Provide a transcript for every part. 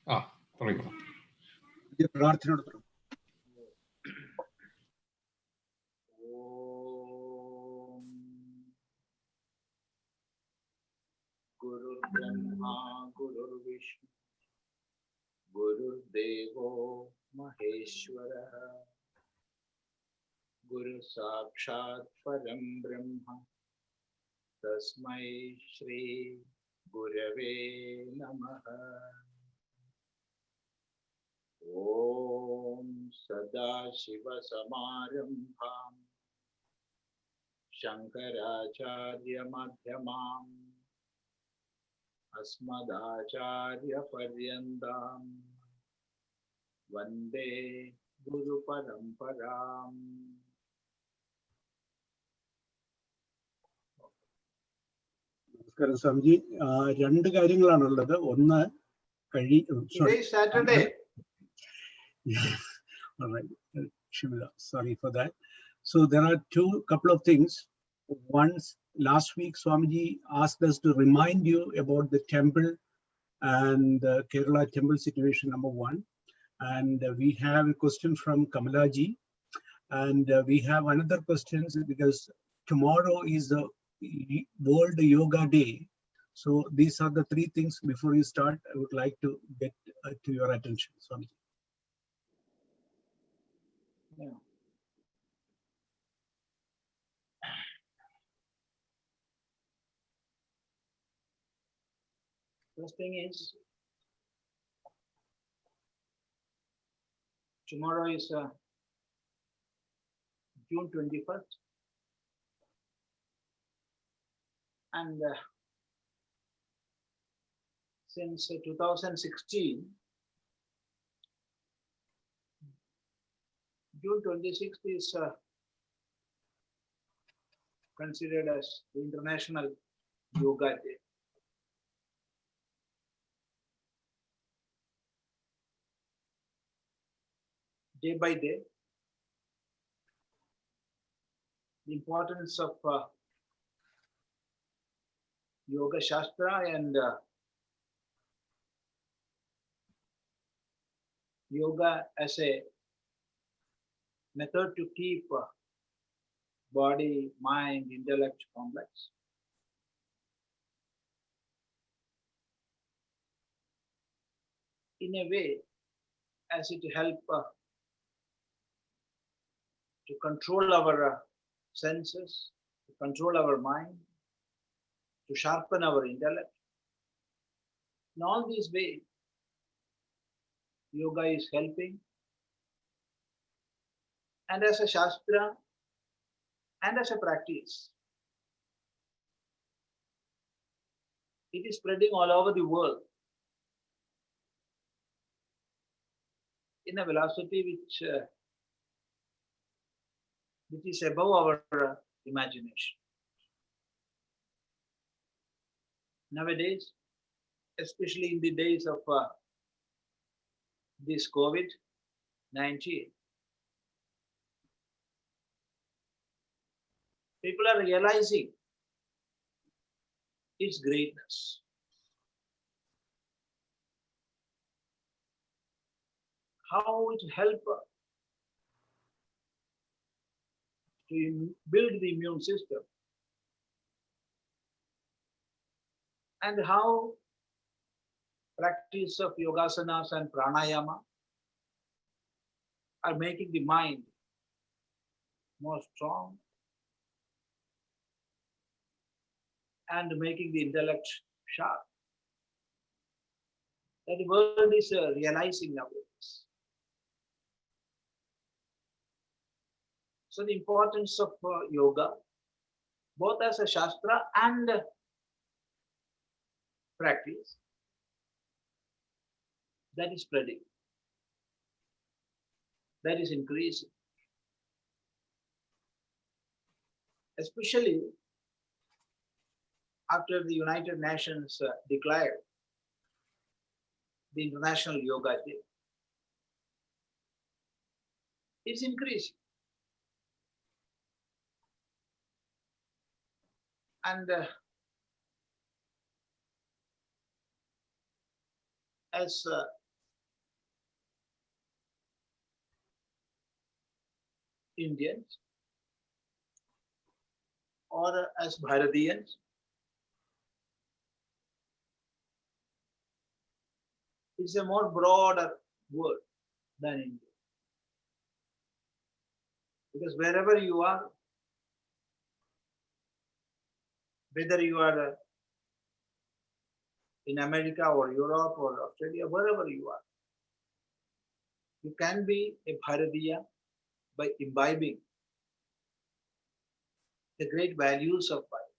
തുടങ്ങിക്കോളാം. പ്രാർത്ഥനയോട് തുടങ്ങും. Guru Brahma, Guru Vishnu, Guru Devo Maheshwara, Guru Sakshat Param Brahma, Tasmai Shri Gurave Namaha. Om Sadashiva Samarambham Shankaracharya Madhyamam Asmadacharya Paryandam Vande Guru Paramparam. നമസ്കാരം സ്വാമിജി. രണ്ട് കാര്യങ്ങളാണുള്ളത്. ഒന്ന് Today is Saturday. All right. Sorry for that. So there are couple of things. Once last week, Swamiji asked us to remind you about the temple and the Kerala temple situation, number one. And we have a question from Kamalaji. And we have another question because tomorrow is the World Yoga Day. So these are the three things. Before you start, I would like to get to your attention, Swamiji. Yeah. First thing is, tomorrow is June 21st, and since 2016, June 26th is considered as the International Yoga Day. Day by day, the importance of Yoga Shastra and yoga as a method to keep body, mind, intellect complex. In a way, as it help to control our senses, to control our mind, to sharpen our intellect. In all these ways, yoga is helping. And as a Shastra and as a practice, it is spreading all over the world in a velocity which is above our imagination. Nowadays, especially in the days of this COVID-19, people are realizing its greatness. How it helps to build the immune system, and how practice of yogasanas and pranayama are making the mind more strong and making the intellect sharp. That the world is realizing nowadays. So the importance of yoga, both as a Shastra and practice, that is spreading, that is increasing. Especially after the United Nations declared the International Yoga Day. It's increasing. And as Indians or as Bharatiyans. It's a more broader word than India. Because wherever you are, whether you are in America or Europe or Australia, wherever you are, you can be a Bharatiya by imbibing the great values of Bharat.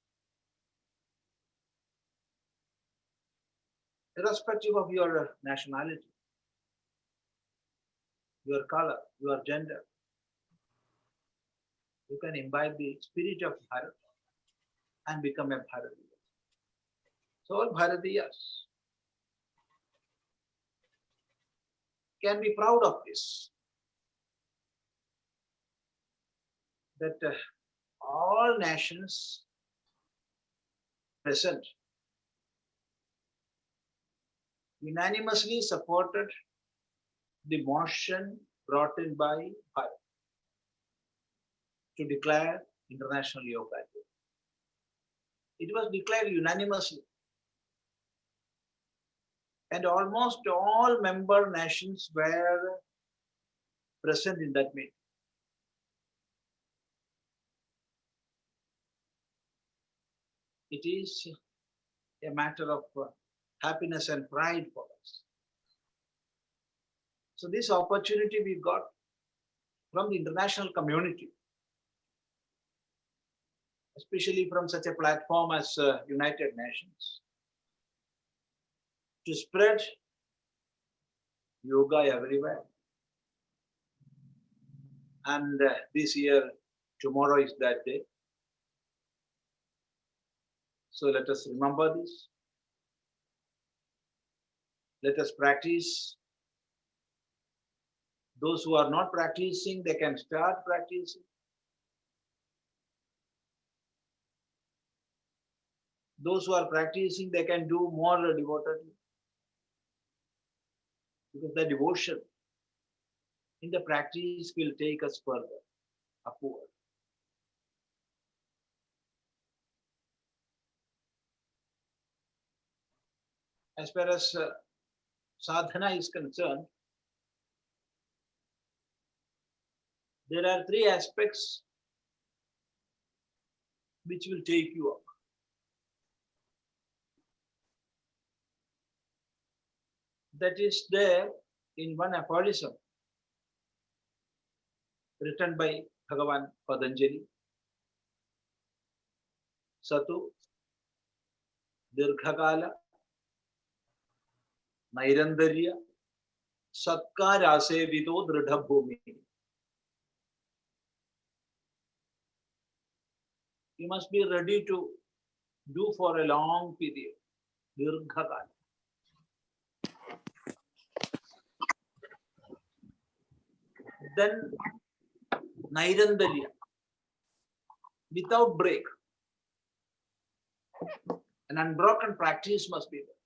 Irrespective of your nationality, your color, your gender, you can imbibe the spirit of Bharat and become a Bharatiya. So all Bharatiyas can be proud of this, that all nations present unanimously supported the motion brought in by Bharat to declare International Yoga Day. It was declared unanimously, and almost all member nations were present in that meeting. It is a matter of happiness and pride for us. So this opportunity we got from the international community, especially from such a platform as United Nations, to spread yoga everywhere. And this year, tomorrow is that day. So let us remember this. Let us practice. Those who are not practicing, they can start practicing. Those who are practicing, they can do more devotedly. Because the devotion in the practice will take us further, upward. As far as sadhana is concerned, there are three aspects which will take you up. That is there in one aphorism written by Bhagavan Patanjali. Satu, Dirghakala, Nairandarya, Satkarase Vido Dridhabhumi. You must be ready to do for a long period. Dirghakala. Then Nairandarya, without break. An unbroken practice must be there.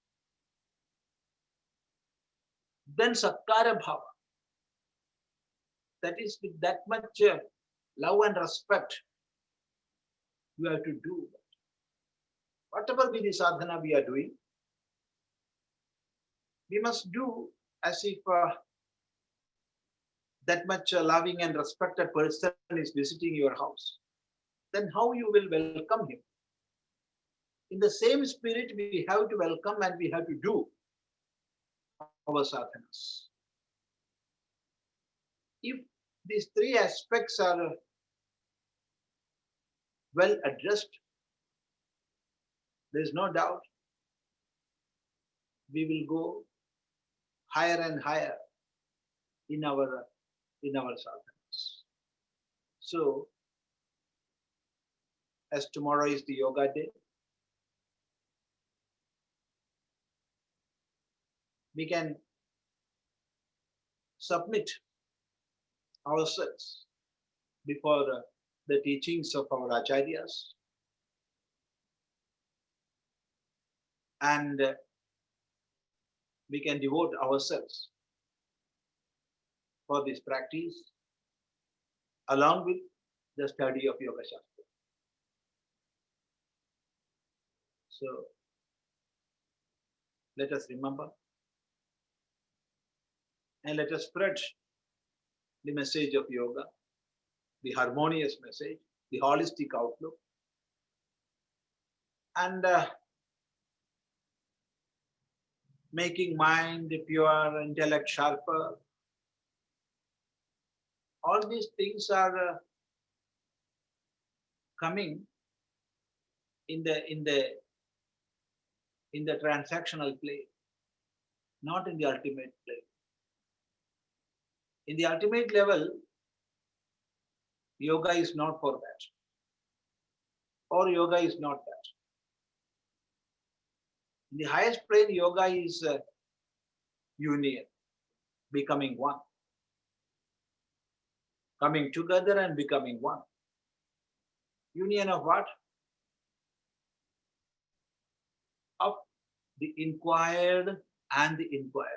Then Satkara Bhava. That is with that much love and respect you have to do. Whatever be the sadhana we are doing, we must do as if that much loving and respected person is visiting your house. Then how you will welcome him? In the same spirit, we have to welcome and we have to do our sadhanas. If these three aspects are well addressed, there is no doubt we will go higher and higher in our sadhanas. So, as tomorrow is the yoga day, we can submit ourselves before the teachings of our acharyas, and we can devote ourselves for this practice along with the study of Yoga Shastra. So let us remember and let us spread the message of yoga, the harmonious message, the holistic outlook, and making mind pure, intellect sharper. All these things are coming in the transactional plane, not in the ultimate plane. In the ultimate level, yoga is not for that, or yoga is not that. In the highest plane, yoga is union, becoming one, coming together and becoming one. Union of what? Of the inquired and the inquirer.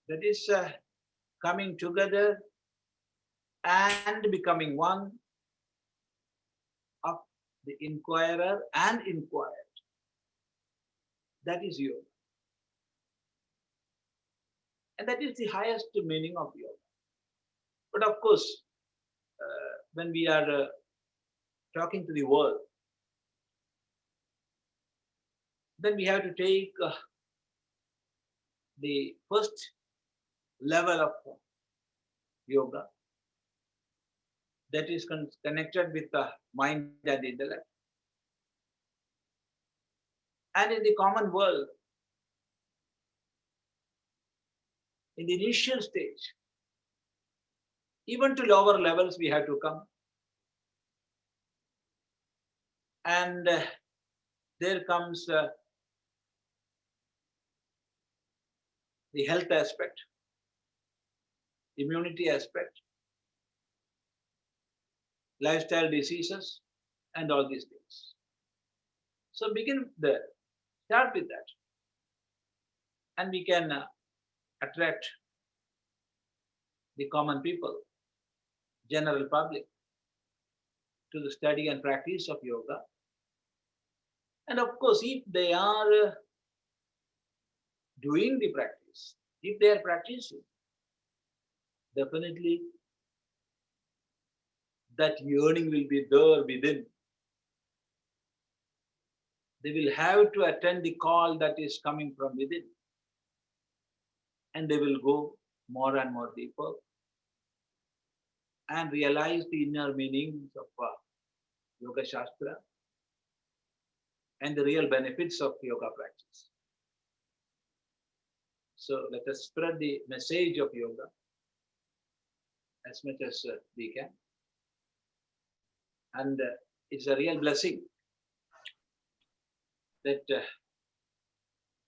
That is coming together and becoming one of the inquirer and inquired. That is yoga. And that is the highest meaning of yoga. But of course, when we are talking to the world, then we have to take the first level of yoga, that is connected with the mind and intellect. And in the common world, in the initial stage, even to lower levels, we have to come. And there comes the health aspect, immunity aspect, lifestyle diseases, and all these things. So begin there, start with that. And we can attract the common people, general public, to the study and practice of yoga. And of course, if they are doing the practice, if they are practicing, definitely that yearning will be there within. They will have to attend the call that is coming from within. And they will go more and more deeper and realize the inner meanings of Yoga Shastra and the real benefits of yoga practice. So let us spread the message of yoga as much as we can. And it's a real blessing that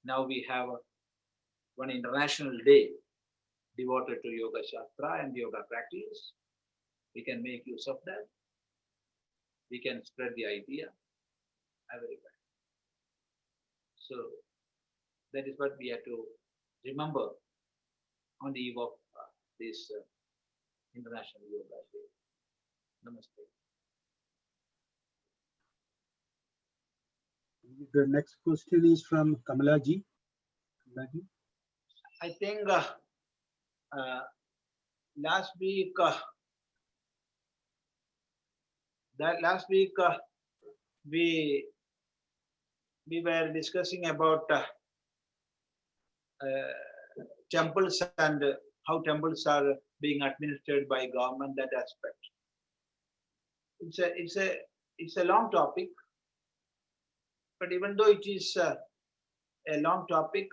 now we have one international day devoted to Yoga Shastra and yoga practice. We can make use of that. We can spread the idea everywhere. So that is what we have to remember on the eve of this International Yoga Day. Namaste. The next question is from Kamalaji. Kamalaji. I think last week we were discussing about temples and how temples are being administered by government. That aspect. It's a long topic, but even though it is a long topic,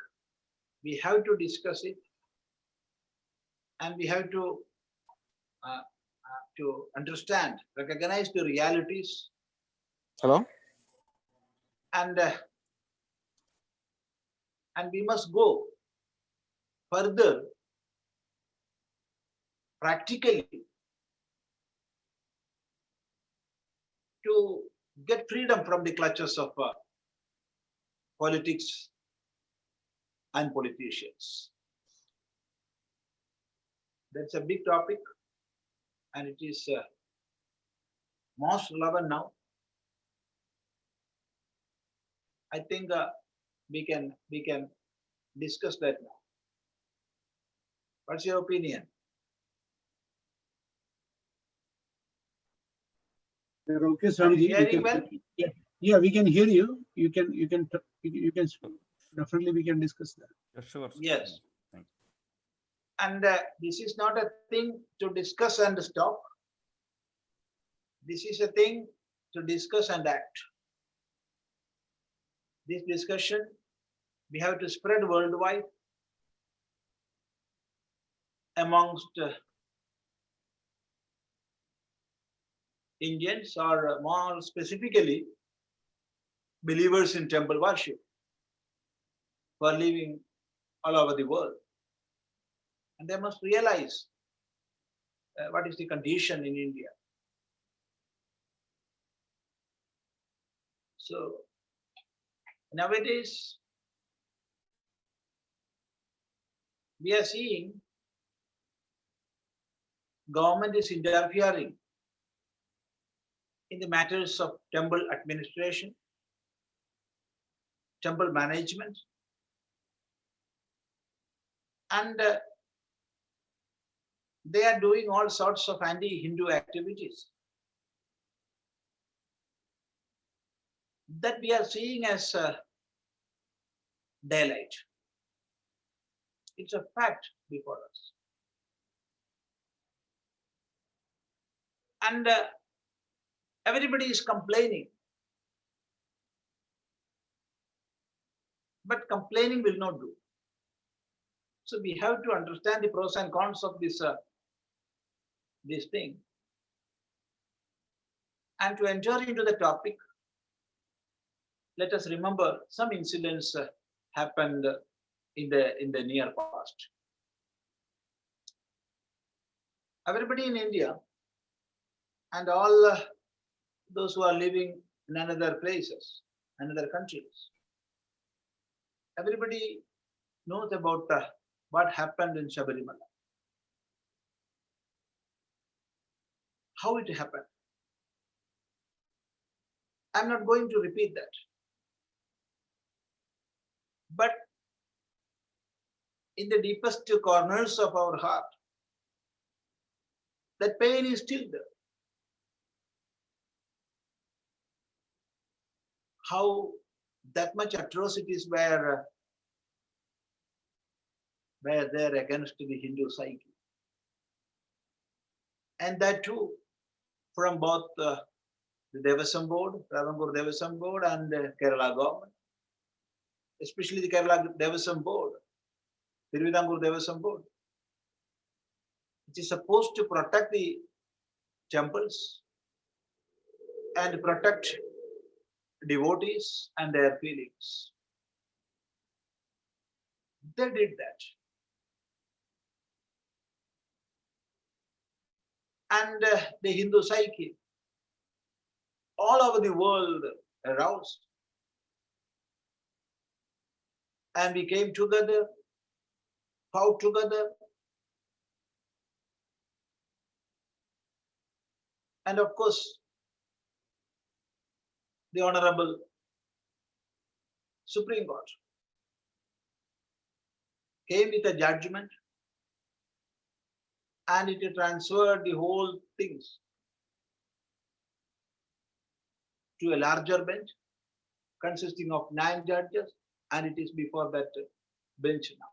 we have to discuss it, and we have to understand, recognize the realities. Hello? And we must go further practically to get freedom from the clutches of politics and politicians. That's a big topic, and it is most relevant now. I think we can discuss that now. What's your opinion? You're okay, Are you Swamiji? hearing well? Yeah, we can hear you. You can definitely we can discuss that. Sure. Yes. Thank you. And this is not a thing to discuss and stop. This is a thing to discuss and act. This discussion we have to spread worldwide amongst Indians, or more specifically believers in temple worship, who are living all over the world. And they must realize what is the condition in India. So nowadays, we are seeing government is interfering in the matters of temple administration, temple management, and they are doing all sorts of anti-Hindu activities that we are seeing as daylight. It's a fact before us. And everybody is complaining. But complaining will not do. So we have to understand the pros and cons of this thing. And to enter into the topic, let us remember some incidents happened in the near past. Everybody in India and all those who are living in another places, another countries, everybody knows about what happened in Sabarimala. How it happened. I'm not going to repeat that. But in the deepest corners of our heart, that pain is still there. How that much atrocities were there against the Hindu psyche. And that too, from both the Devasam Board, Travancore Devasam Board, and Kerala government, especially the Kerala Devasam Board, Tiruvidampur Devasam Board, which is supposed to protect the temples and protect devotees and their feelings. They did that. And the Hindu psyche all over the world aroused. And we came together, fought together. And of course, the Honorable Supreme Court came with a judgment, and it transferred the whole things to a larger bench consisting of 9 judges, and it is before that bench now.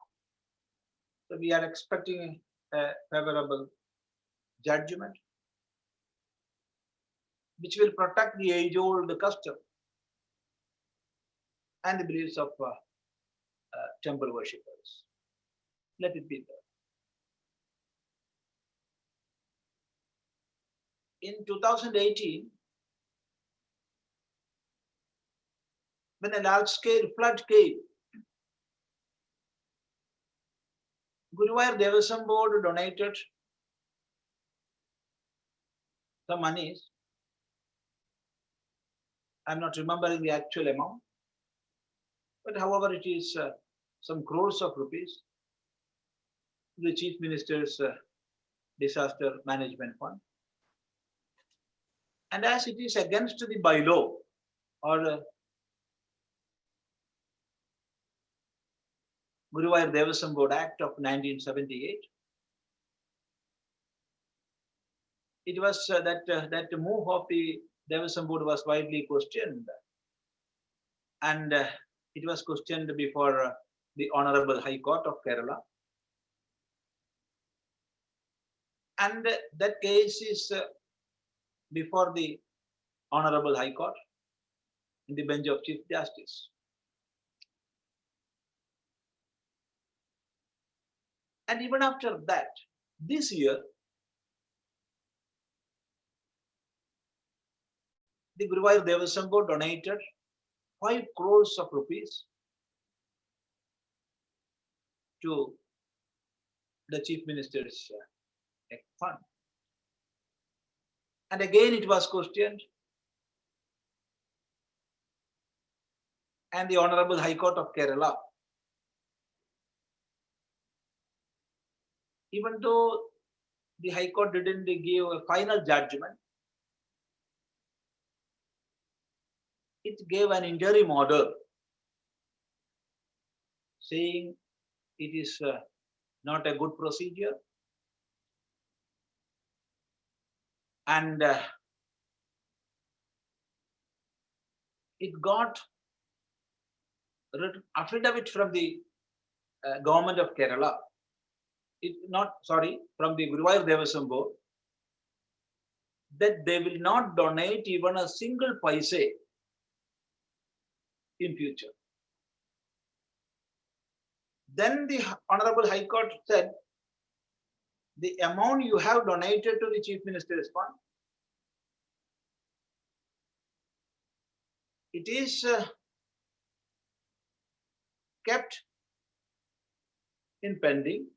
So we are expecting a favorable judgment which will protect the age-old custom and the beliefs of temple worshippers. Let it be there. In 2018, when a large-scale flood came, Guruvayur Devasam Board donated some monies. I'm not remembering the actual amount, but however, it is some crores of rupees. The Chief Minister's Disaster Management Fund. And as it is against the bylaw or Guruvayur Devasam Board Act of 1978, it was that move of the Devasam Board was widely questioned, and it was questioned before the Honorable High Court of Kerala. And that case is before the Honorable High Court in the bench of Chief Justice. And even after that, this year, the Guruvayur Devasam Board donated 5 crores of rupees to the Chief Minister's fund. And again it was questioned. And the Honorable High Court of Kerala, even though the High Court didn't give a final judgment, it gave an interim order saying it is not a good procedure, and it got affidavit from the government of Kerala, from the Guruvayur Devasam Board, that they will not donate even a single paise in future. Then the Honorable High Court said, the amount you have donated to the Chief Minister's Fund, it is kept in pending,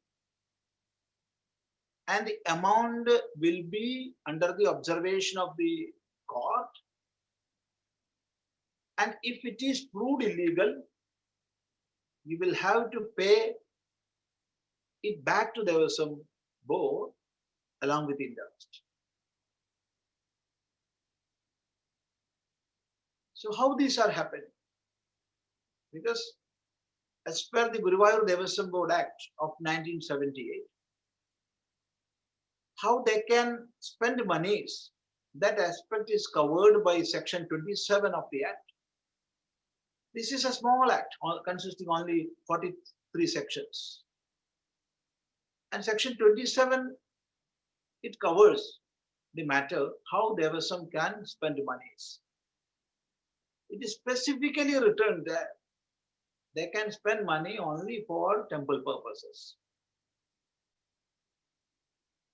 and the amount will be under the observation of the court. And if it is proved illegal, you will have to pay it back to the Devasam Board along with interest. So how these are happening? Because as per the Guruvayur Devasam Board Act of 1978, how they can spend monies, that aspect is covered by section 27 of the Act. This is a small act consisting only 43 sections. And section 27, it covers the matter how Devasam can spend monies. It is specifically written there. They can spend money only for temple purposes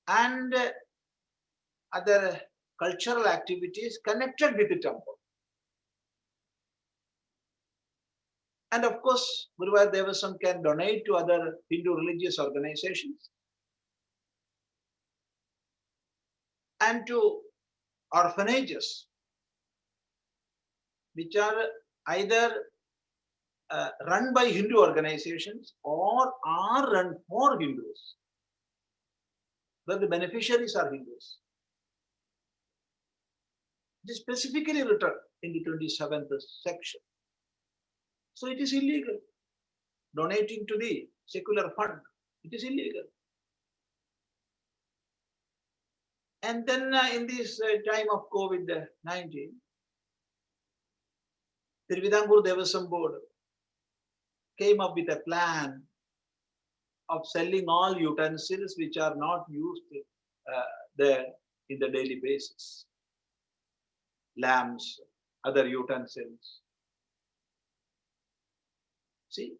and other cultural activities connected with the temple. And of course, Guruvayur Devasam can donate to other Hindu religious organizations and to orphanages, which are either run by Hindu organizations or are run for Hindus, where the beneficiaries are Hindus. It is specifically written in the 27th section. So it is illegal. Donating to the secular fund, it is illegal. And then in this time of COVID-19, the Vidangur Devasam Board came up with a plan of selling all utensils which are not used there in the daily basis. Lamps, other utensils. See?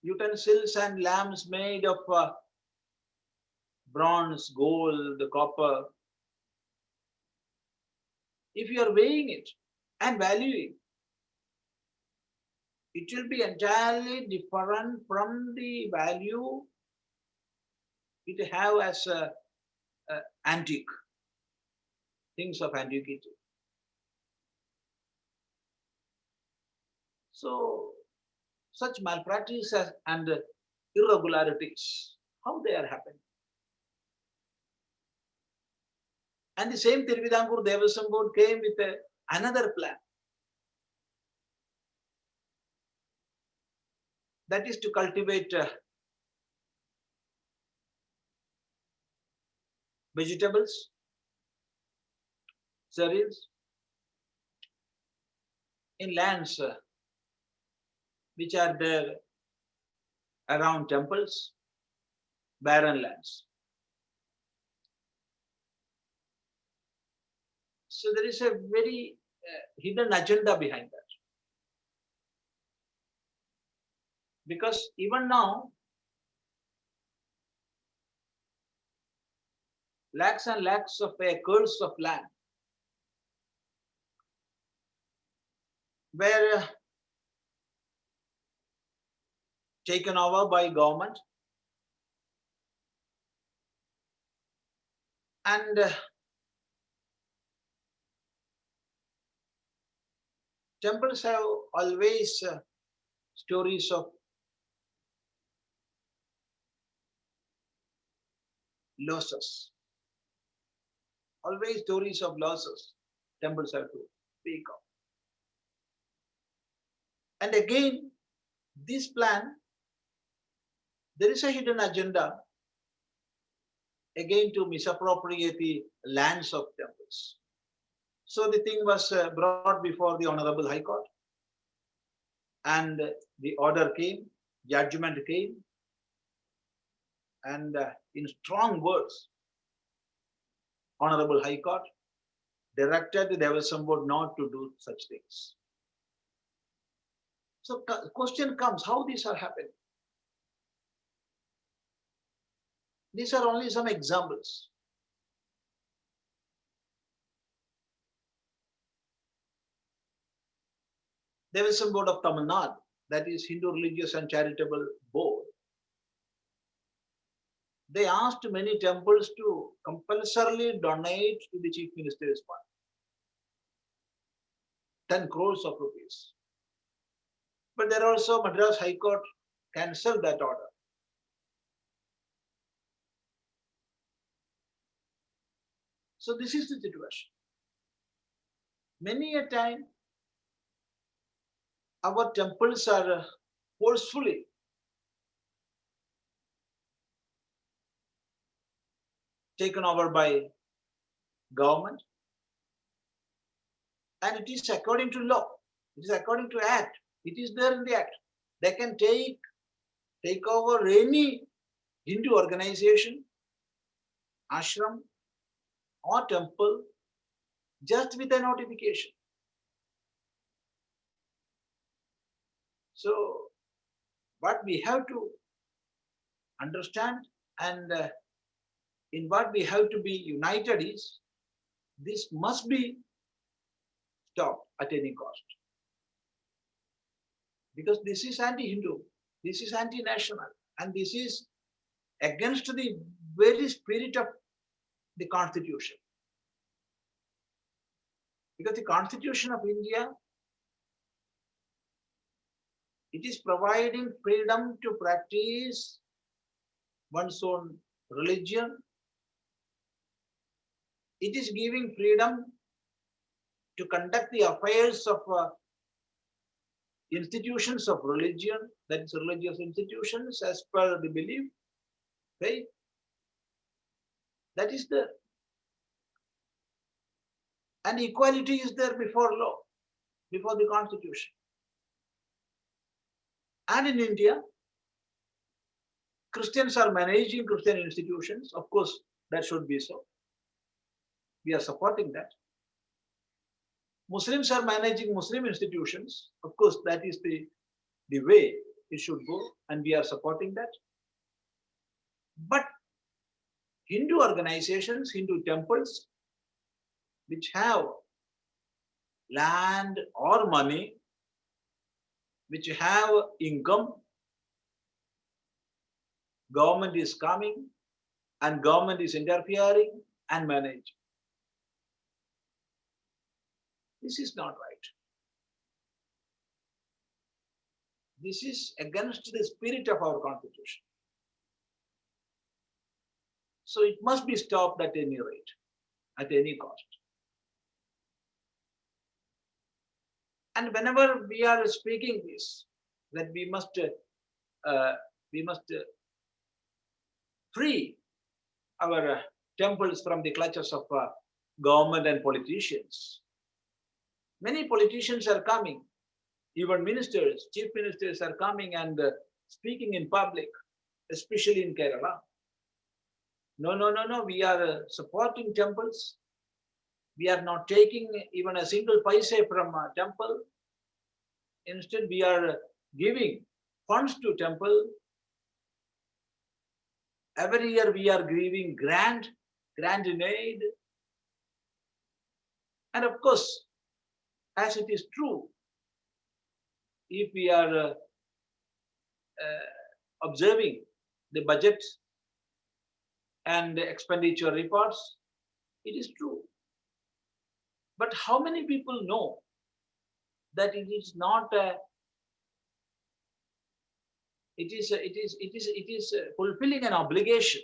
Utensils and lamps made of bronze, gold, copper. If you are weighing it and valuing, it will be entirely different from the value it have as antique, things of antiquity. So such malpractices and irregularities, how they are happening. And the same Tiruvidampur Devasam Board came with another plan. That is to cultivate vegetables, cereals in lands which are there around temples, barren lands. So there is a very hidden agenda behind that. Because even now, lakhs and lakhs of acres of land were taken over by government, and temples have always stories of losses. Always stories of losses temples have to speak of. And again, this plan, there is a hidden agenda again to misappropriate the lands of temples. So the thing was brought before the Honorable High Court, and the order came, judgment came, and in strong words, Honorable High Court directed the Devasam Board not to do such things. So the question comes, how these are happening? These are only some examples. Devasam Board of Tamil Nadu, that is Hindu Religious and Charitable Board, they asked many temples to compulsorily donate to the Chief Minister's fund 10 crores of rupees. But there also Madras High Court cancelled that order. So this is the situation. Many a time, our temples are forcefully taken over by government, and it is according to law. It is according to act. It is there in the act. They can take over any Hindu organization, ashram, or temple just with a notification. So what we have to understand, and in what we have to be united is, this must be stopped at any cost. Because this is anti-Hindu, this is anti-national, and this is against the very spirit of the Constitution. Because the Constitution of India, it is providing freedom to practice one's own religion. It is giving freedom to conduct the affairs of institutions of religion, that is religious institutions as per the belief, faith. That is there. And equality is there before law, before the Constitution. And in India, Christians are managing Christian institutions. Of course, that should be so. We are supporting that. Muslims are managing Muslim institutions. Of course, that is the way it should go, and we are supporting that. But Hindu organizations, Hindu temples, which have land or money, which have income, government is coming and government is interfering and managing. This is not right. This is against the spirit of our constitution. So it must be stopped at any rate, at any cost. And whenever we are speaking this, that we must free our temples from the clutches of government and politicians. Many politicians are coming, even ministers, chief ministers are coming and speaking in public, especially in Kerala. No, we are supporting temples. We are not taking even a single paise from a temple. Instead, we are giving funds to temple. Every year we are giving grant in aid. And of course, as it is true, if we are observing the budget and the expenditure reports, it is true. But how many people know that it is not it is fulfilling an obligation?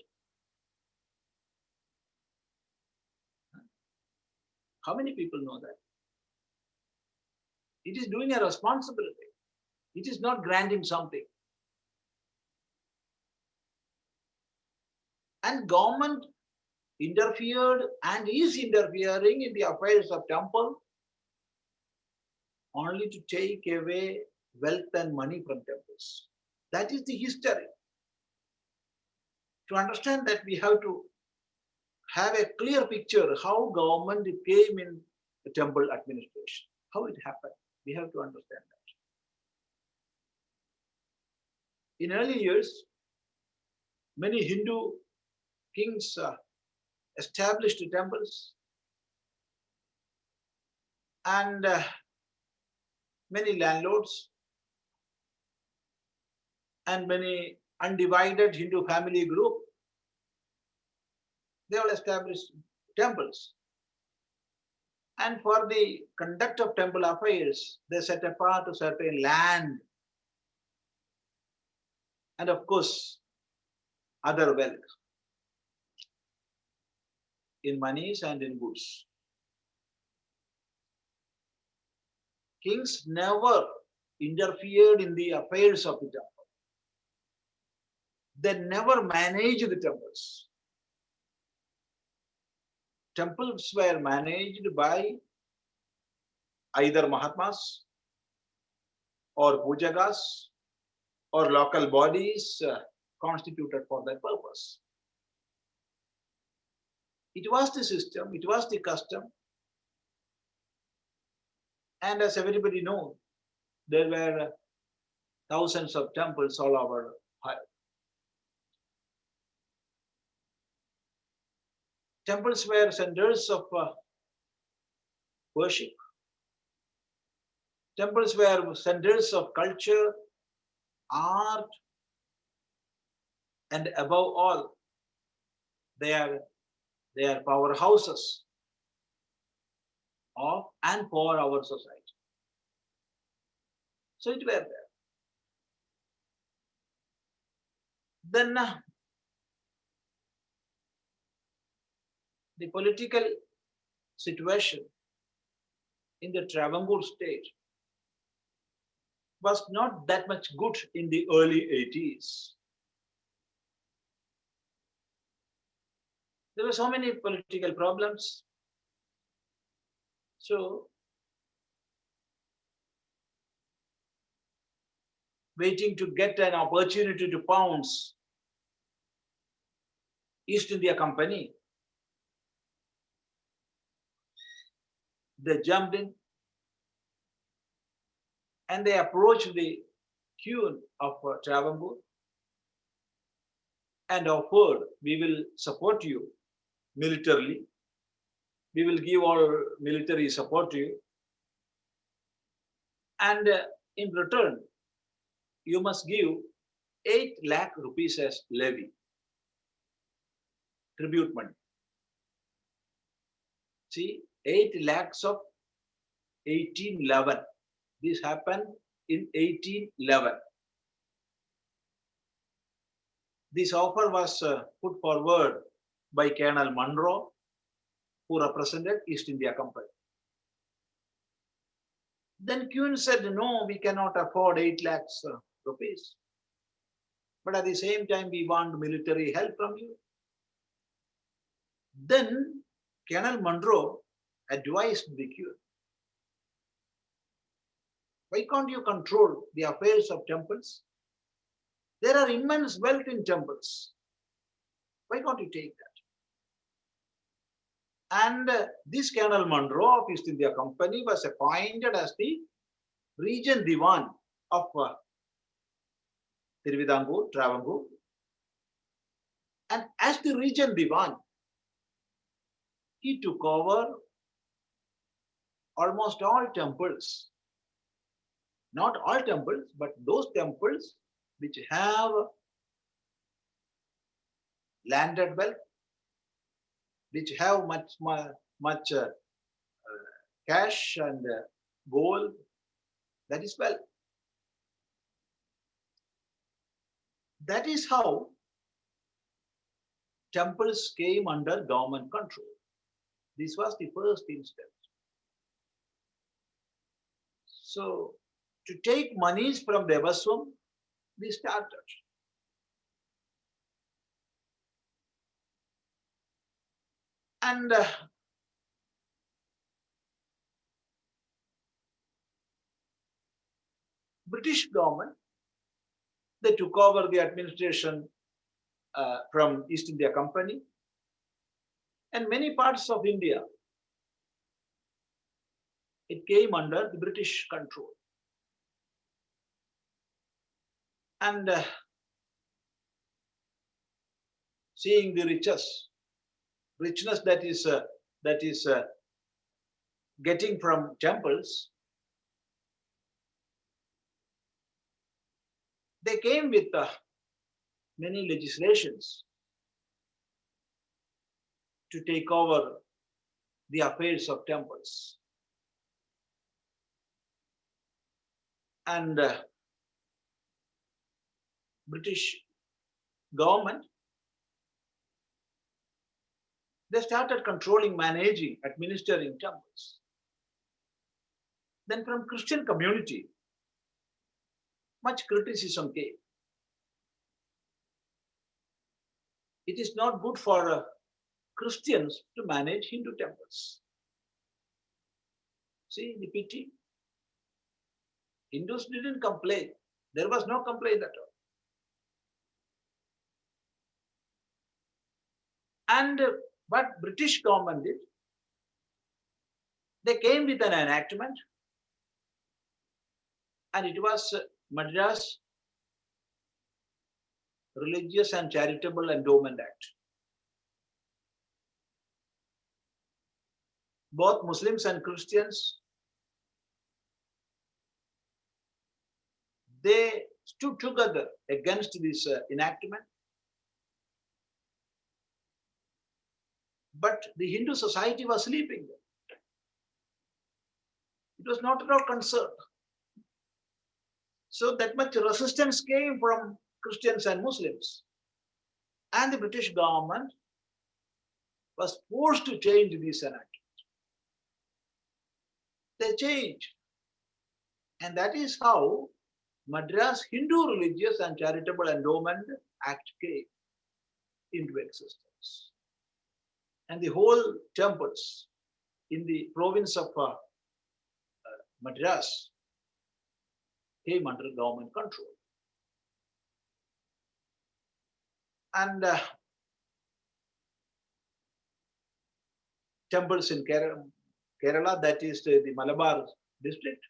How many people know that? It is doing a responsibility. It is not granting something. And government interfered and is interfering in the affairs of temple only to take away wealth and money from temples. That is the history. To understand that, we have to have a clear picture how government came in the temple administration, how it happened. We have to understand that. In early years, many Hindu kings established temples, and many landlords and many undivided Hindu family group, they all established temples. And for the conduct of temple affairs, they set apart a certain land and of course other wealth in monies and in goods. Kings never interfered in the affairs of the temple. They never managed the temples. Temples were managed by either Mahatmas or Pujagas or local bodies constituted for that purpose. It was the system, it was the custom. And as everybody knows, there were thousands of temples all over Bharat. Temples were centers of worship. Temples were centers of culture, art, and above all, they are powerhouses of and for our society. So it were there. Then the political situation in the Travancore state was not that much good in the early 80s. There were so many political problems. So, waiting to get an opportunity to pounce, East India Company, they jumped in and they approached the Queen of Travancore and offered, we will support you militarily, we will give our military support to you, and in return, you must give 8 lakh rupees as levy, tribute money. See, 8 lakhs of 1811. This happened in 1811. This offer was put forward by Colonel Munro, who represented East India Company. Then Queen said, no, we cannot afford 8 lakhs rupees. But at the same time, we want military help from you. Then Colonel Munro advised the Queen, why can't you control the affairs of temples? There are immense wealth in temples. Why can't you take that? And this Colonel Munro of East India Company was appointed as the Regent Diwan of Tiruvidampur, Travancore. And as the Regent Diwan, he took over almost all temples. Not all temples, but those temples which have landed wealth, which have much cash and gold, that is wealth. That is how temples came under government control. This was the first instance. So, to take monies from Devaswam, we started. And British government, they took over the administration from East India Company, and many parts of India, it came under the British control. And seeing the richness that is getting from temples, they came with many legislations to take over the affairs of temples. And British government, they started controlling, managing, administering temples. Then from Christian community, much criticism came. It is not good for Christians to manage Hindu temples. See the pity. Hindus didn't complain. There was no complaint at all. And what British government did, they came with an enactment, and it was Madras Religious and Charitable Endowment Act. Both Muslims and Christians, they stood together against this enactment. But the Hindu society was sleeping there. It was not at all concerned. So that much resistance came from Christians and Muslims. And the British government was forced to change this enactment. They changed. And that is how Madras Hindu Religious and Charitable Endowment Act came into existence. And the whole temples in the province of Madras came under government control. And temples in Kerala, that is the Malabar district,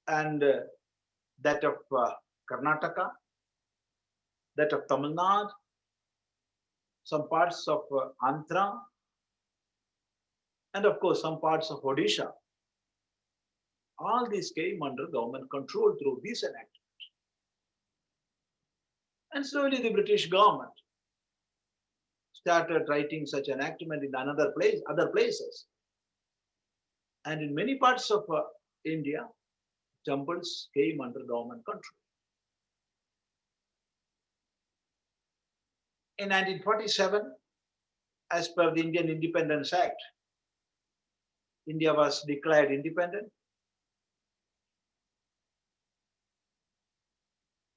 and that of Karnataka, that of Tamil Nadu, some parts of Andhra, and of course some parts of Odisha. All these came under government control through this enactment. And slowly the British government started writing such enactment in other places. And in many parts of India, temples came under government control. In 1947, as per the Indian Independence Act, India was declared independent.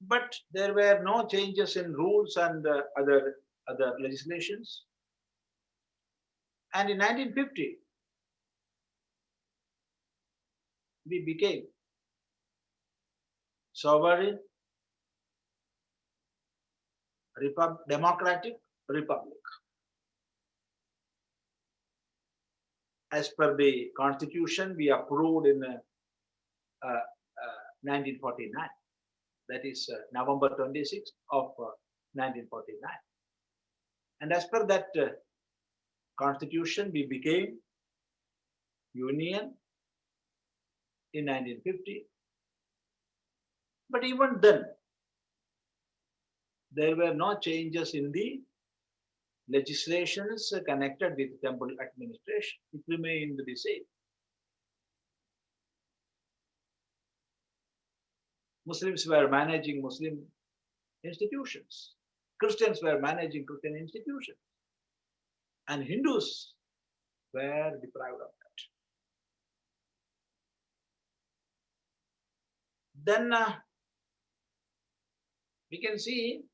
But there were no changes in rules and other legislations. And in 1950, we became sovereign, democratic republic. As per the constitution, we approved in 1949. That is November 26th of 1949. And as per that constitution, we became union in 1950. But even then, there were no changes in the legislations connected with temple administration. It remained the same. Muslims were managing Muslim institutions. Christians were managing Christian institutions. And Hindus were deprived of that. Then we can see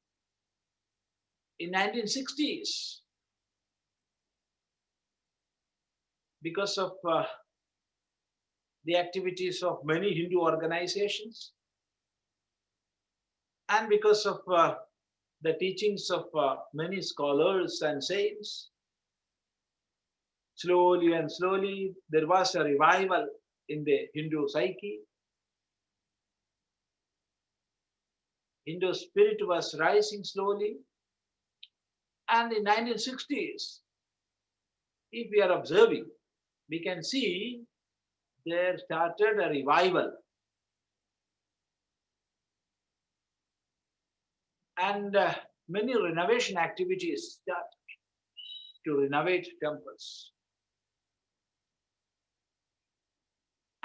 in 1960s, because of the activities of many Hindu organizations and because of the teachings of many scholars and saints, slowly and slowly there was a revival in the Hindu psyche. Hindu spirit was rising slowly. And in 1960s, if we are observing, we can see there started a revival. And many renovation activities started to renovate temples.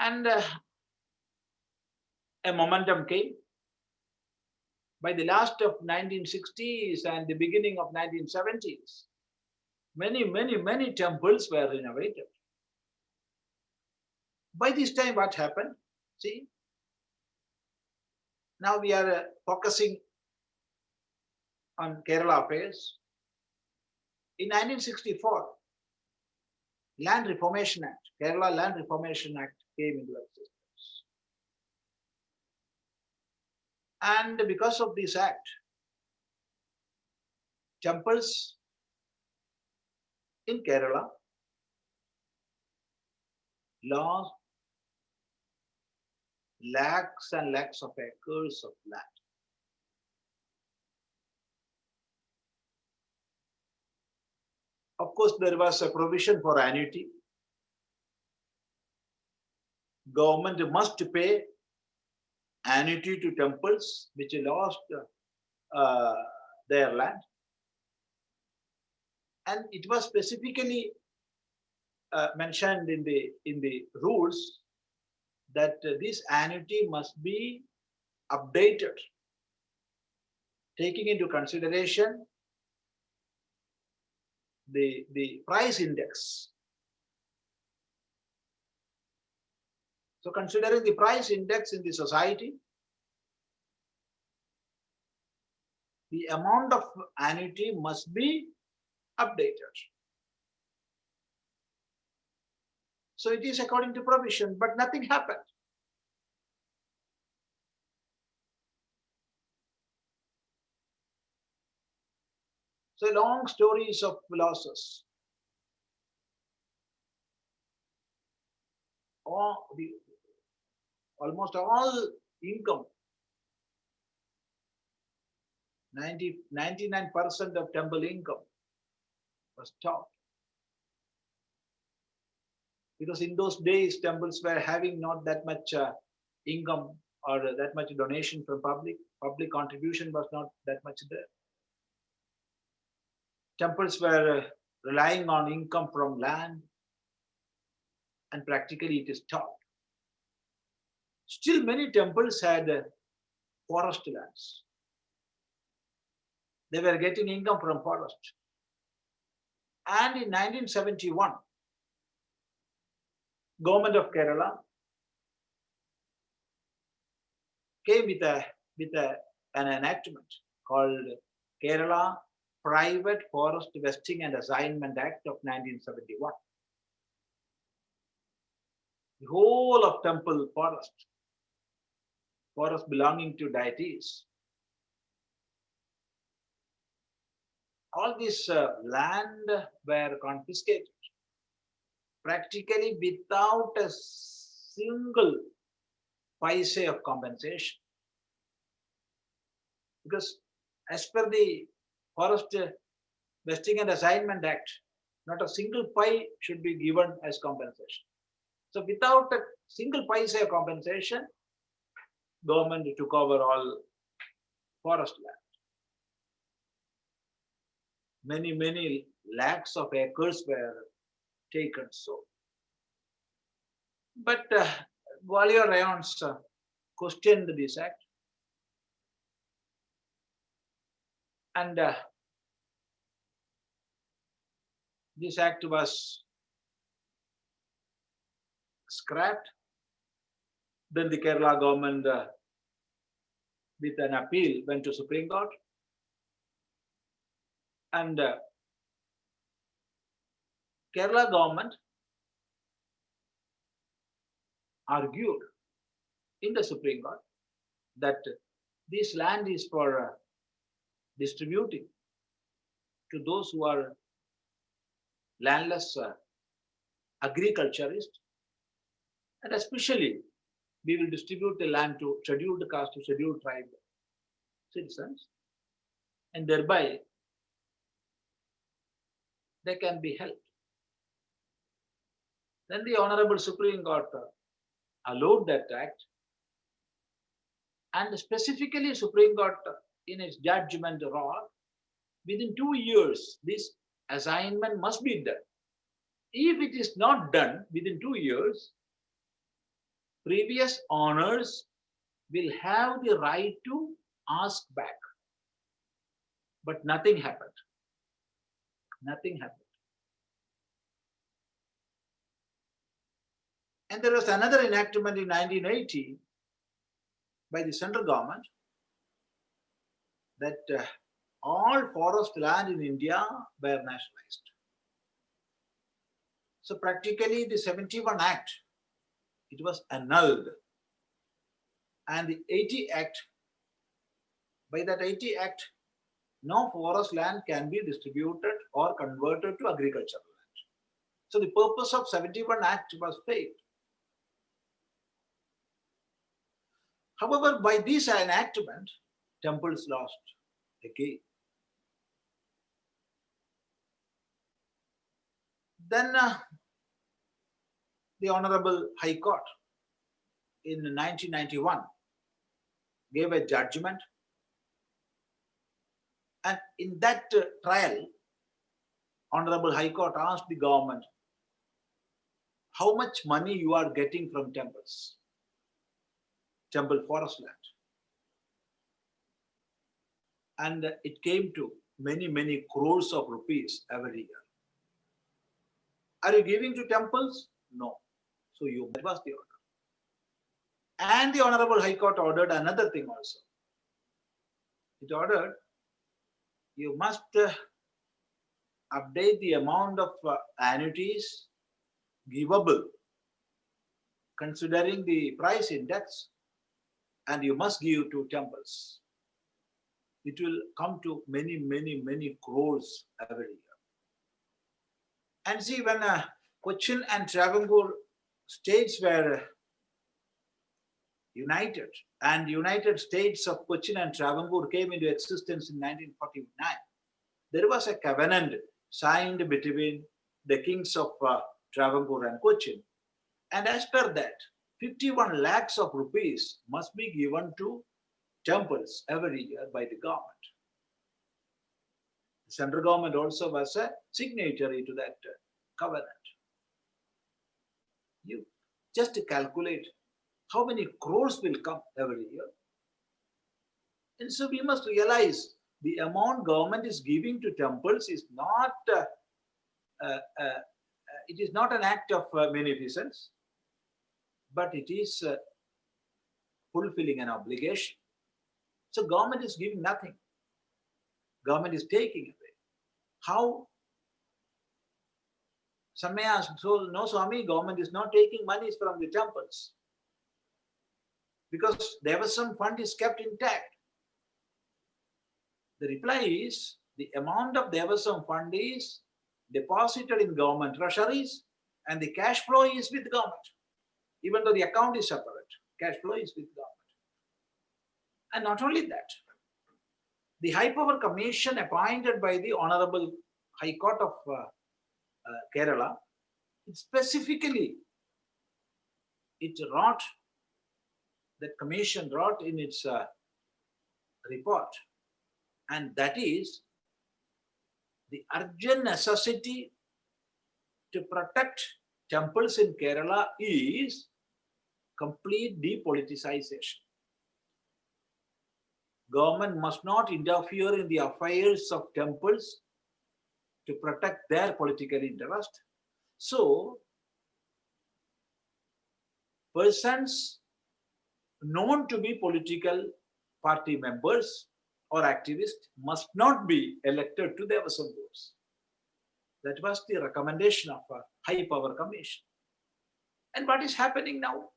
And a momentum came. By the last of 1960s and the beginning of 1970s, many temples were renovated. By this time, what happened? See, now we are focusing on Kerala affairs. In 1964, Land Reformation Act, Kerala Land Reformation Act came into existence. And because of this act, temples in Kerala lost lakhs and lakhs of acres of land. Of course, there was a provision for annuity. Government must pay annuity to temples which lost their land. And it was specifically mentioned in the rules that this annuity must be updated, taking into consideration the price index. So considering the price index in the society, the amount of annuity must be updated. So it is according to provision, but nothing happened. So long stories of losses. Almost all income, 99% of temple income was stopped. Because in those days, temples were having not that much income or that much donation from public. Public contribution was not that much there. Temples were relying on income from land, and practically it is stopped. Still, many temples had forest lands. They were getting income from forest. And in 1971, government of Kerala came with an enactment called Kerala Private Forest Vesting and Assignment Act of 1971. The whole of temple forest belonging to deities, all this land were confiscated practically without a single paise of compensation. Because as per the Forest Vesting and Assignment Act, not a single pai should be given as compensation. So without a single paise of compensation, government took over all forest land. Many lakhs of acres were taken. So, but Gwalior Rayons questioned this act, and this act was scrapped. Then the Kerala government, with an appeal, went to Supreme Court, and Kerala government argued in the Supreme Court that this land is for distributing to those who are landless agriculturists, and especially we will distribute the land to scheduled caste, to scheduled tribe citizens, and thereby they can be helped. Then the Honorable Supreme Court allowed that act, and specifically Supreme Court in its judgment wrote, within 2 years this assignment must be done. If it is not done within 2 years, previous owners will have the right to ask back. But nothing happened. Nothing happened. And there was another enactment in 1980 by the central government that all forest land in India were nationalized. So practically the 71 Act, it was annulled. And the 80 Act, by that 80 Act, no forest land can be distributed or converted to agricultural land. So the purpose of 71 Act was failed. However, by this enactment, temples lost again. Then the Honorable High Court in 1991 gave a judgment, and in that trial, Honorable High Court asked the government, how much money you are getting from temples, temple forest land? And it came to many crores of rupees every year. Are you giving to temples? No. So that was the order. And the Honorable High Court ordered another thing also. It ordered, you must update the amount of annuities givable considering the price index, and you must give to temples. It will come to many crores every year. And see, when Cochin and Travancore states were united, and United States of Cochin and Travancore came into existence in 1949, there was a covenant signed between the kings of Travancore and Cochin. And as per that, 51 lakhs of rupees must be given to temples every year by the government. The central government also was a signatory to that covenant. You just calculate how many crores will come every year. And so we must realize the amount government is giving to temples is not, it is not an act of beneficence, but it is fulfilling an obligation. So government is giving nothing. Government is taking away. How? Some may ask, so no, Swami, government is not taking monies from the temples because Devasam fund is kept intact. The reply is, the amount of Devasam fund is deposited in government treasuries and the cash flow is with government. Even though the account is separate, cash flow is with government. And not only that, the High Power Commission appointed by the Honorable High Court of Kerala, it specifically, that commission wrote in its report, and that is the urgent necessity to protect temples in Kerala is complete depoliticization. Government must not interfere in the affairs of temples to protect their political interest. So, persons known to be political party members or activists must not be elected to Devasam boards. That was the recommendation of a High Power Commission. And what is happening now?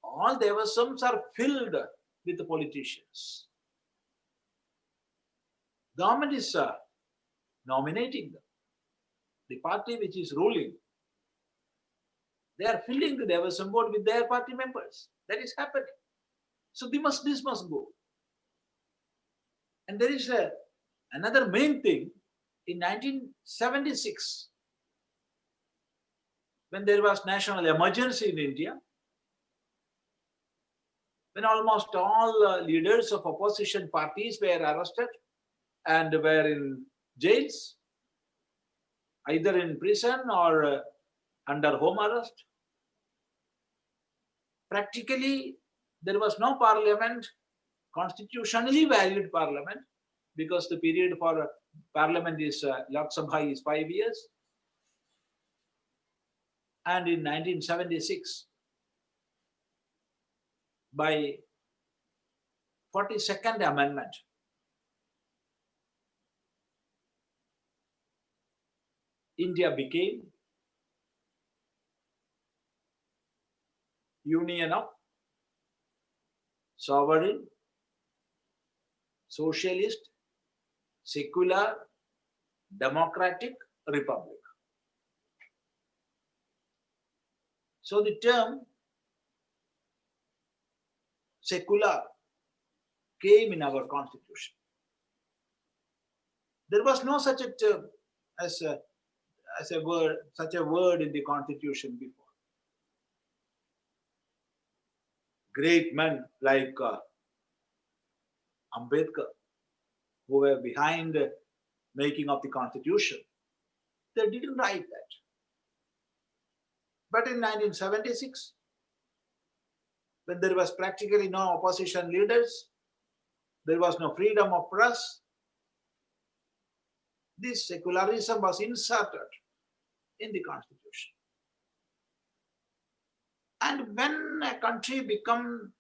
All Devasams are filled with the politicians. Government is nominating them. The party which is ruling, they are filling the Devasam board with their party members. That is happening. So this must go. And there is another main thing. In 1976, when there was national emergency in India, when almost all leaders of opposition parties were arrested and were in jails, either in prison or under home arrest. Practically, there was no parliament, constitutionally valid parliament, because the period for parliament is, Lok Sabha is 5 years. And in 1976, by 42nd Amendment, India became union of sovereign, socialist, secular, democratic republic. So the term secular came in our constitution. There was no such a term as a word, such a word in the constitution before. Great men like Ambedkar, who were behind the making of the constitution, they didn't write that. But in 1976, when there was practically no opposition leaders, there was no freedom of press, this secularism was inserted in the constitution. And when a country becomes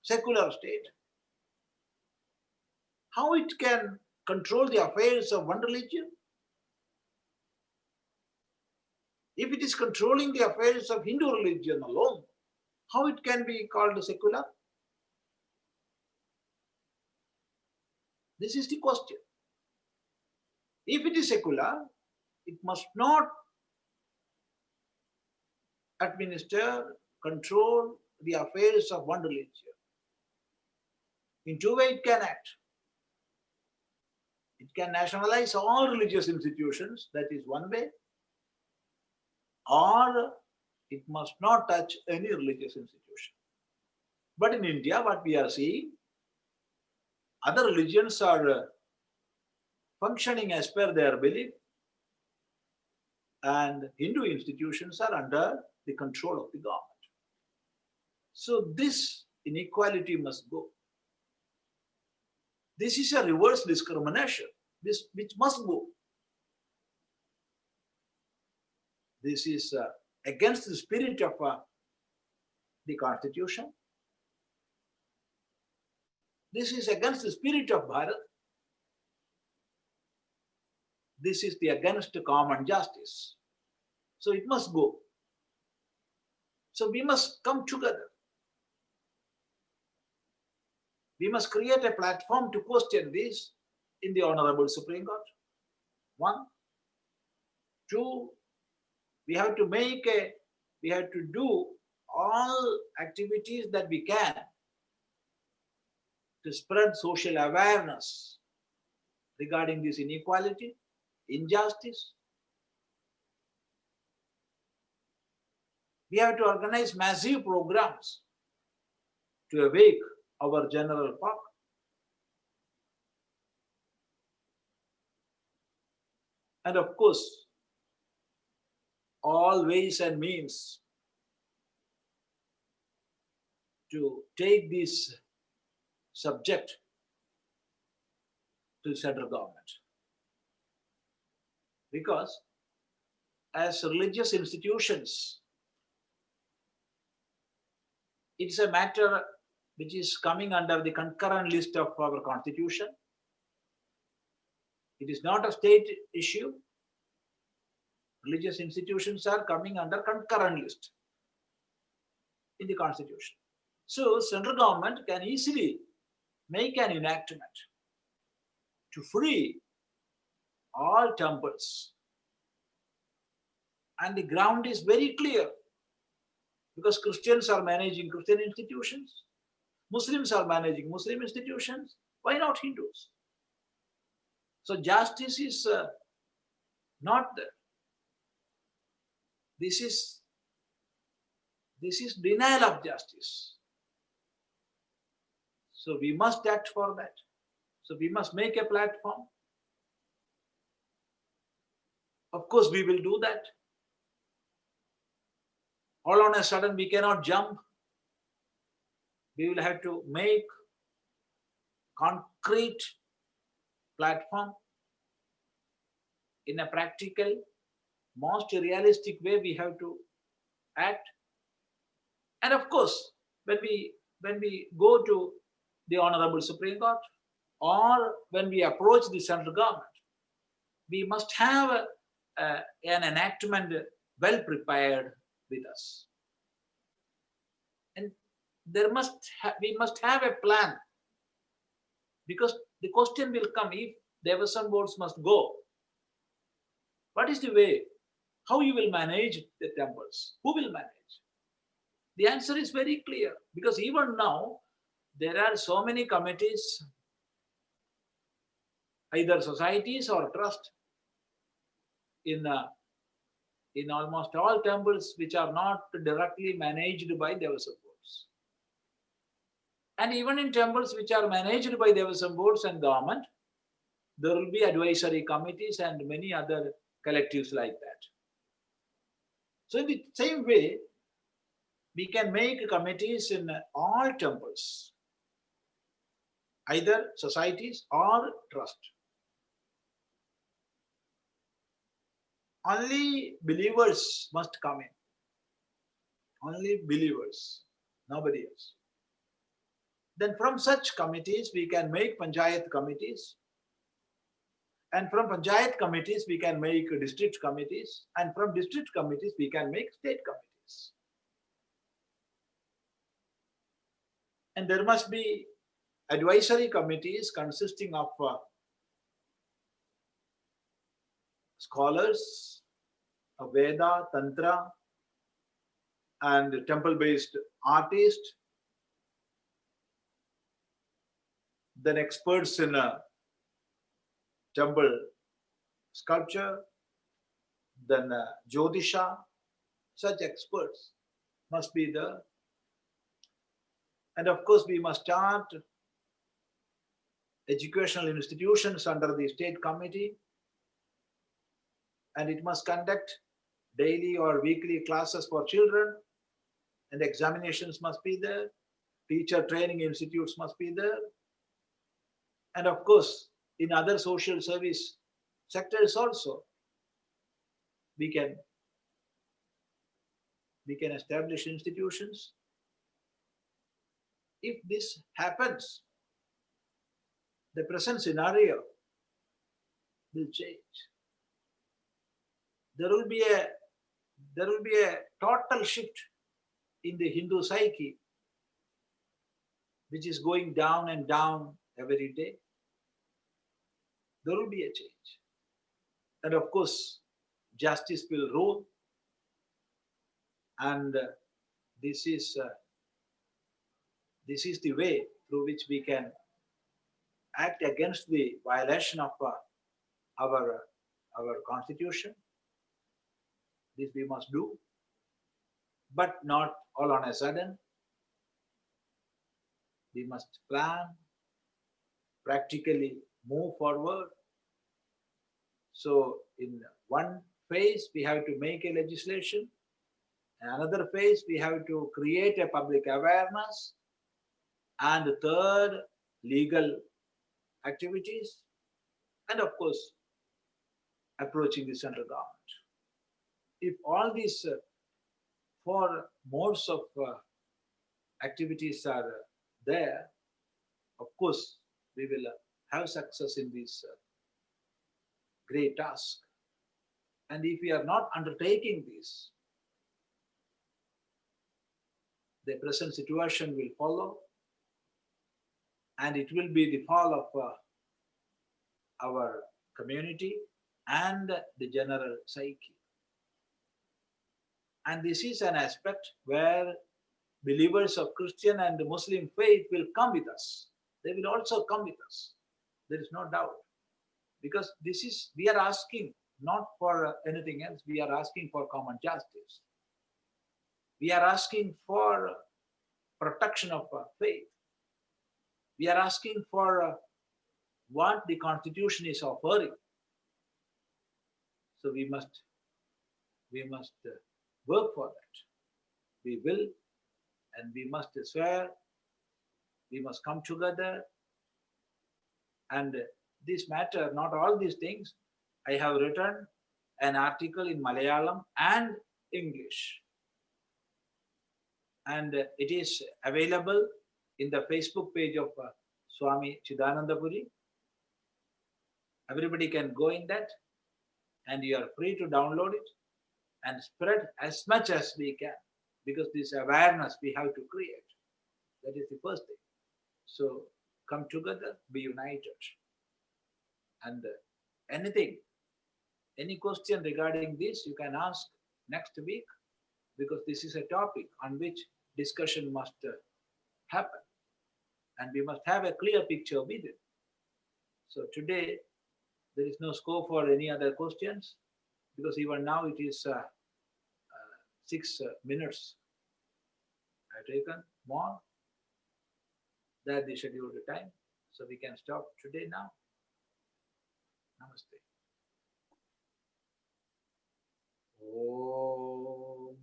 secular state, how it can control the affairs of one religion? If it is controlling the affairs of Hindu religion alone, how it can be called secular? This is the question. If it is secular, it must not administer, control the affairs of one religion. In two ways it can act. It can nationalize all religious institutions, that is one way, or it must not touch any religious institution. But in India, what we are seeing, other religions are functioning as per their belief, and Hindu institutions are under the control of the government. So this Inequality must go. This is a reverse discrimination, which must go. This is against the spirit of the Constitution. This is against the spirit of Bharat. This is against common justice. So it must go. So we must come together. We must create a platform to question this in the Honorable Supreme Court. 1. 2, we have to do all activities that we can to spread social awareness regarding this inequality, injustice. We have to organize massive programs to awake our general public. And of course, all ways and means to take this subject to central government. Because as religious institutions, it's a matter which is coming under the concurrent list of our constitution. It is not a state issue. Religious institutions are coming under concurrent list in the constitution. So central government can easily make an enactment to free all temples. And the ground is very clear, because Christians are managing Christian institutions, Muslims are managing Muslim institutions. Why not Hindus? So justice is not there. This is denial of justice. So we must act for that. So we must make a platform. Of course, we will do that. All on a sudden, we cannot jump. We will have to make concrete platform in a practical, most realistic way. We have to act. And of course, when we go to the Honorable Supreme Court, or when we approach the central government, we must have an enactment well prepared with us. And we must have a plan, because the question will come: if Devasam boards must go, what is the way? How you will manage the temples? Who will manage? The answer is very clear, because even now there are so many committees, either societies or trust, in almost all temples which are not directly managed by Devasam boards. And even in temples which are managed by Devasam boards and government, there will be advisory committees and many other collectives like that. So in the same way, we can make committees in all temples, either societies or trust. Only believers must come in. Only believers, nobody else. Then from such committees, we can make panchayat committees. And from panchayat committees, we can make district committees. And from district committees, we can make state committees. And there must be advisory committees consisting of scholars of Veda, Tantra, and temple-based artists, then experts in temple sculpture, then Jyotisha. Such experts must be there. And of course, we must start educational institutions under the state committee, and it must conduct daily or weekly classes for children, and examinations must be there. teacher training institutes must be there. And of course, in other social service sectors also, we can establish institutions. If this happens, the present scenario will change. There will be a total shift in the Hindu psyche, which is going down and down every day. There will be a change. And of course, justice will rule. And this is the way through which we can act against the violation of our constitution. This we must do, but not all on a sudden. We must plan, practically move forward. So in one phase, we have to make a legislation. In another phase, we have to create a public awareness. And the third, legal activities. And of course, approaching the central government. If all these four modes of activities are there, of course, we will have success in this great task. And if we are not undertaking this, the present situation will follow, and it will be the fall of our community and the general psyche. And this is an aspect where believers of Christian and Muslim faith will come with us. They will also come with us. There is no doubt. Because we are asking not for anything else. We are asking for common justice. We are asking for protection of faith. We are asking for what the Constitution is offering. So we must work for that. We will, and we must swear. We must come together. And this matter, not all these things, I have written an article in Malayalam and English. And it is available in the Facebook page of Swami Chidananda Puri. Everybody can go in that, and you are free to download it and spread as much as we can, because this awareness we have to create. That is the first thing. So come together, be united. And anything, any question regarding this, you can ask next week, because this is a topic on which discussion must happen. And we must have a clear picture with it. So today, there is no scope for any other questions, because even now it is 6 minutes. I have taken more than the scheduled time. So we can stop today now. Namaste. Om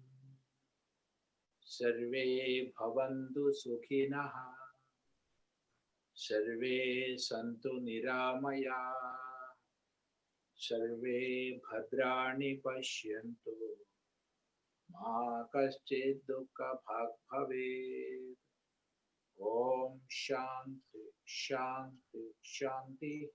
Sarve Bhavantu Sukhinah Sarve Santu Niramaya Sarve Bhadrani Pashyantu Ma Kaschid Dukkha Bhag Bhavet. Om Shanti Shanti Shanti.